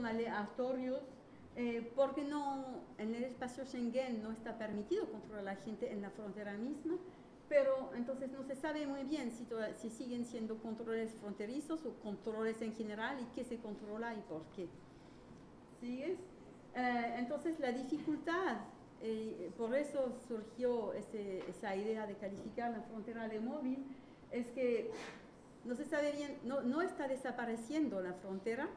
son aleatorios, porque no, en el espacio Schengen no está permitido controlar a la gente en la frontera misma, pero entonces no se sabe muy bien si siguen siendo controles fronterizos o controles en general y qué se controla y por qué. ¿Sigues? Entonces la dificultad, por eso surgió esa idea de calificar la frontera de móvil, es que no se sabe bien, no está desapareciendo la frontera,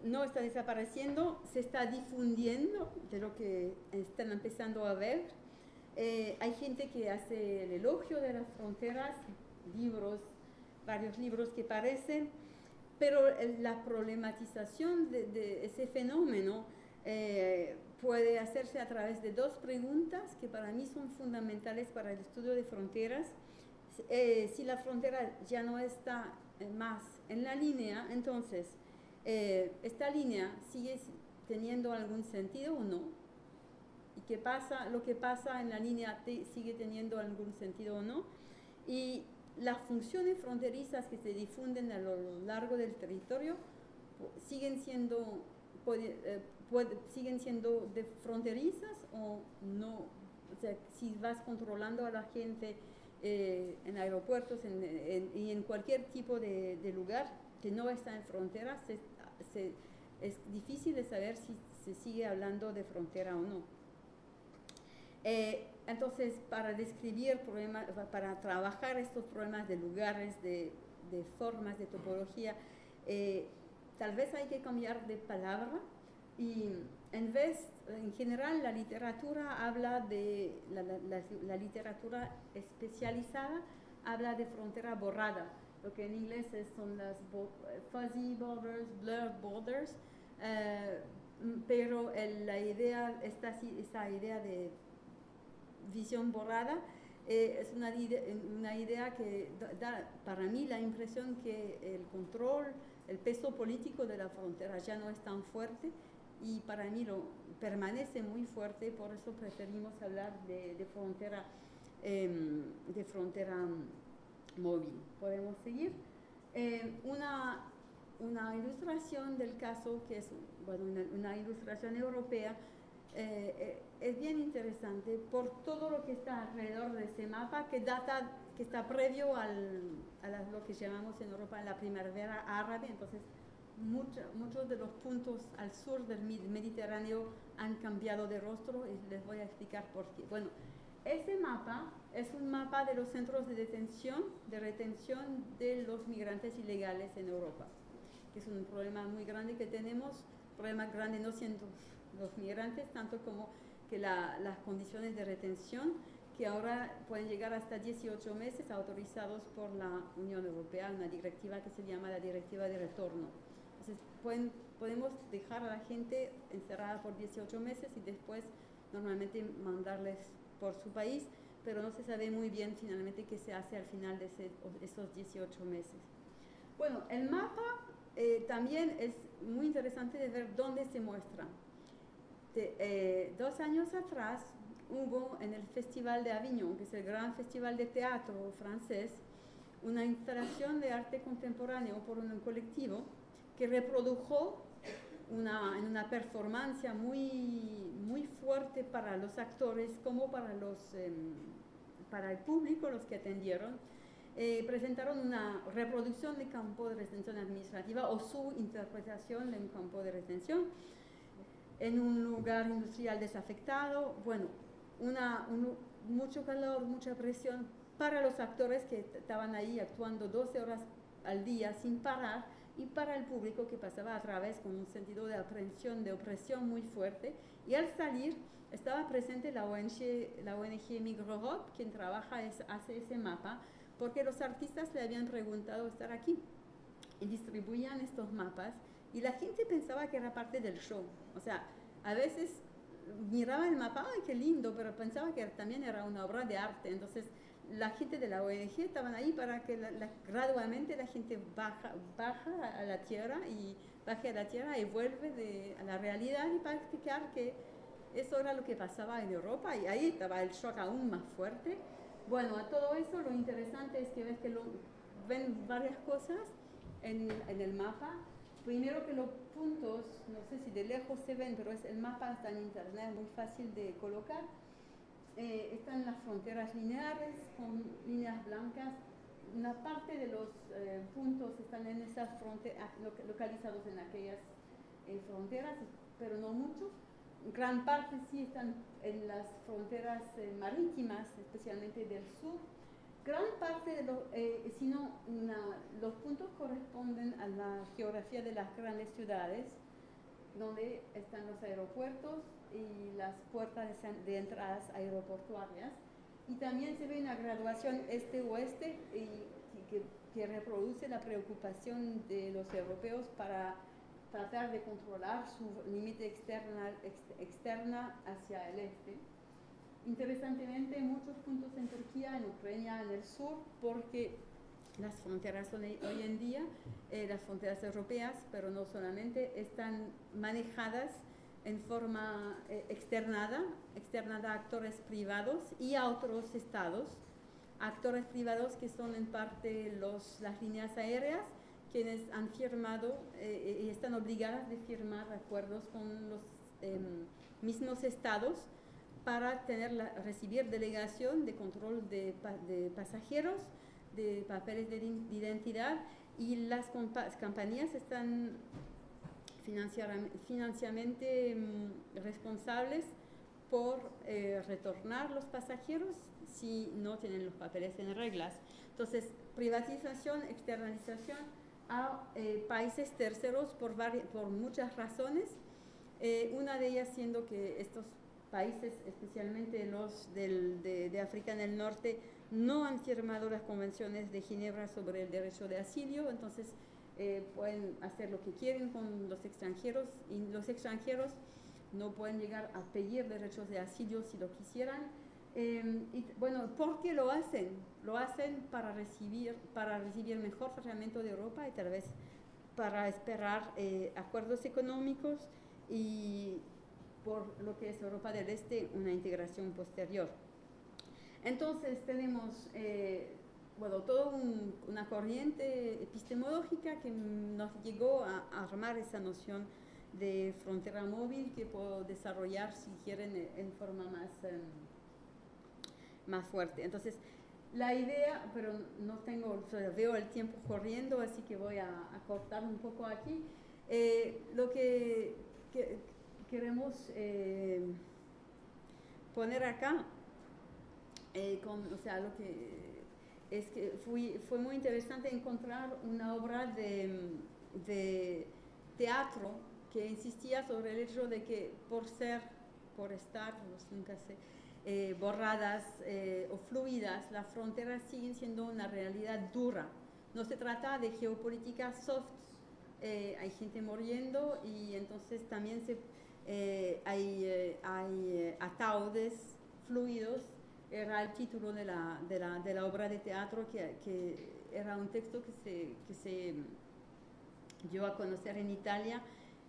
no está desapareciendo, se está difundiendo de lo que están empezando a ver. Hay gente que hace el elogio de las fronteras, varios libros que parecen, pero la problematización de ese fenómeno puede hacerse a través de dos preguntas que para mí son fundamentales para el estudio de fronteras. Si la frontera ya no está más en la línea, entonces, ¿esta línea sigue teniendo algún sentido o no? ¿Y qué pasa? Lo que pasa en la línea sigue teniendo algún sentido o no. Y las funciones fronterizas que se difunden a lo largo del territorio siguen siendo de fronterizas o no. O sea, si vas controlando a la gente en aeropuertos y en cualquier tipo de lugar que no está en fronteras, es difícil de saber si se sigue hablando de frontera o no. Entonces, para describir problemas, para trabajar estos problemas de lugares, de formas, de topología, tal vez hay que cambiar de palabra y en general la literatura habla de, la literatura especializada habla de frontera borrada, lo que en inglés son las fuzzy borders, blurred borders, pero esa idea de visión borrada es una idea que da para mí la impresión que el control, el peso político de la frontera ya no es tan fuerte y para mí permanece muy fuerte, por eso preferimos hablar de frontera móvil. ¿Podemos seguir? Una ilustración del caso, que es una ilustración europea, es bien interesante por todo lo que está alrededor de ese mapa que está previo a lo que llamamos en Europa la primavera árabe. Entonces muchos de los puntos al sur del Mediterráneo han cambiado de rostro y les voy a explicar por qué. Bueno, ese mapa es un mapa de los centros de retención de los migrantes ilegales en Europa, que es un problema muy grande que tenemos, problema grande no siendo los migrantes, tanto como que las condiciones de retención, que ahora pueden llegar hasta 18 meses autorizados por la Unión Europea, una directiva que se llama la Directiva de Retorno. Entonces, podemos dejar a la gente encerrada por 18 meses y después normalmente mandarles por su país, pero no se sabe muy bien finalmente qué se hace al final de esos 18 meses. Bueno, el mapa también es muy interesante de ver dónde se muestra. 2 años atrás hubo en el Festival de Avignon, que es el gran festival de teatro francés, una instalación de arte contemporáneo por un colectivo que reprodujo en una performance muy fuerte para los actores como para el público, los que atendieron. Presentaron una reproducción de campo de retención administrativa o su interpretación de un campo de retención en un lugar industrial desafectado. Bueno, mucho calor, mucha presión para los actores que estaban ahí actuando 12 horas al día sin parar, y para el público que pasaba a través con un sentido de aprehensión, de opresión muy fuerte. Y al salir estaba presente la ONG Migrorop, quien hace ese mapa, porque los artistas le habían preguntado estar aquí y distribuían estos mapas y la gente pensaba que era parte del show. O sea, a veces miraba el mapa, ¡ay, qué lindo!, pero pensaba que también era una obra de arte. Entonces la gente de la ONG estaban ahí para que gradualmente la gente baje a la tierra y vuelve a la realidad y practicar, que eso era lo que pasaba en Europa, y ahí estaba el shock aún más fuerte. Bueno, a todo eso lo interesante es que ves que ven varias cosas en el mapa. primero que los puntos, no sé si de lejos se ven, pero el mapa está en internet, muy fácil de colocar. Están las fronteras lineares con líneas blancas. Una parte de los puntos están en esas fronteras, localizados en aquellas fronteras, pero no muchos. Gran parte sí están en las fronteras marítimas, especialmente del sur. Gran parte de los puntos corresponden a la geografía de las grandes ciudades, donde están los aeropuertos y las puertas de entradas aeroportuarias. Y también se ve una graduación este-oeste que reproduce la preocupación de los europeos para tratar de controlar su límite externa hacia el este. Interesantemente, muchos puntos en Turquía, en Ucrania, en el sur, porque las fronteras son hoy en día, las fronteras europeas, pero no solamente, están manejadas en forma externada a actores privados y a otros estados. Actores privados que son en parte las líneas aéreas, quienes han firmado y están obligadas de firmar acuerdos con los mismos estados para recibir delegación de control de pasajeros, de papeles de identidad, y las compañías están financieramente responsables por retornar los pasajeros si no tienen los papeles en reglas. Entonces, privatización, externalización a países terceros por muchas razones, una de ellas siendo que estos países, especialmente los de África en el norte, no han firmado las convenciones de Ginebra sobre el derecho de asilo, entonces pueden hacer lo que quieren con los extranjeros, y los extranjeros no pueden llegar a pedir derechos de asilo si lo quisieran. Y bueno, ¿por qué lo hacen? Lo hacen para recibir mejor tratamiento de Europa y tal vez para esperar acuerdos económicos y, por lo que es Europa del Este, una integración posterior. Entonces tenemos toda una corriente epistemológica que nos llegó a armar esa noción de frontera móvil que puedo desarrollar, si quieren, en forma más fuerte. Entonces, la idea, pero no tengo, veo el tiempo corriendo, así que voy a cortar un poco aquí. Lo que queremos poner acá, lo que es que fue muy interesante encontrar una obra de teatro que insistía sobre el hecho de que por estar, nunca sé, borradas o fluidas, las fronteras siguen siendo una realidad dura. No se trata de geopolítica soft, hay gente muriendo y entonces también hay ataúdes fluidos. Era el título de la obra de teatro, que era un texto que se dio a conocer en Italia,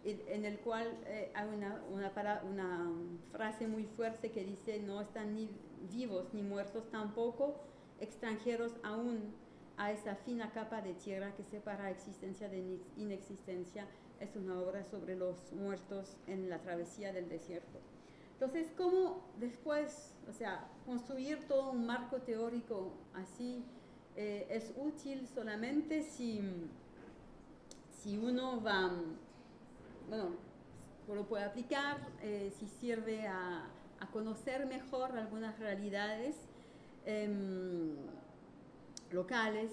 en el cual hay una frase muy fuerte que dice: no están ni vivos ni muertos tampoco, extranjeros aún a esa fina capa de tierra que separa existencia de inexistencia. Es una obra sobre los muertos en la travesía del desierto. Entonces, ¿cómo después, construir todo un marco teórico así es útil solamente si uno lo puede aplicar, si sirve a conocer mejor algunas realidades locales,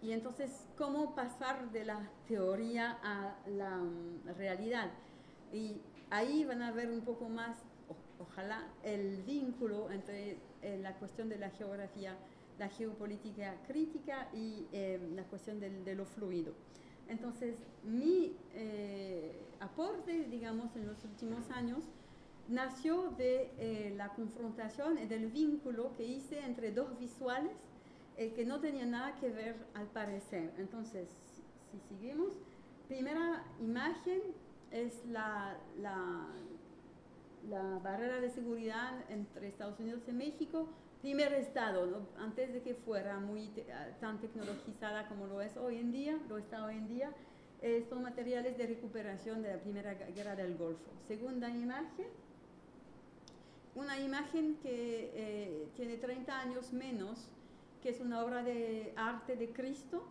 y entonces cómo pasar de la teoría a la realidad. Y ahí van a ver un poco más, ojalá, el vínculo entre la cuestión de la geografía, la geopolítica crítica y la cuestión de lo fluido. Entonces, mi aporte, digamos, en los últimos años, nació de la confrontación y del vínculo que hice entre dos visuales que no tenían nada que ver al parecer. Entonces, si seguimos, primera imagen es la barrera de seguridad entre Estados Unidos y México, primer estado, ¿no? Antes de que fuera tan tecnologizada como lo está hoy en día, son materiales de recuperación de la Primera Guerra del Golfo. Segunda imagen, una imagen que tiene 30 años menos, que es una obra de arte de Cristo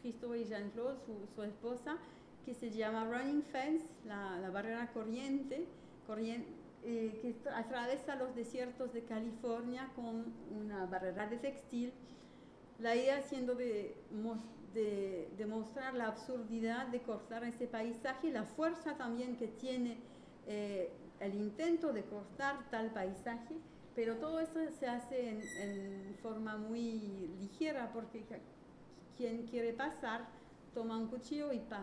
y Jean-Claude, su esposa, que se llama Running Fence, la barrera corriente, que atraviesa los desiertos de California con una barrera de textil. La idea siendo de demostrar la absurdidad de cortar ese paisaje y la fuerza también que tiene el intento de cortar tal paisaje, pero todo eso se hace en forma muy ligera porque quien quiere pasar toma un cuchillo y pasa.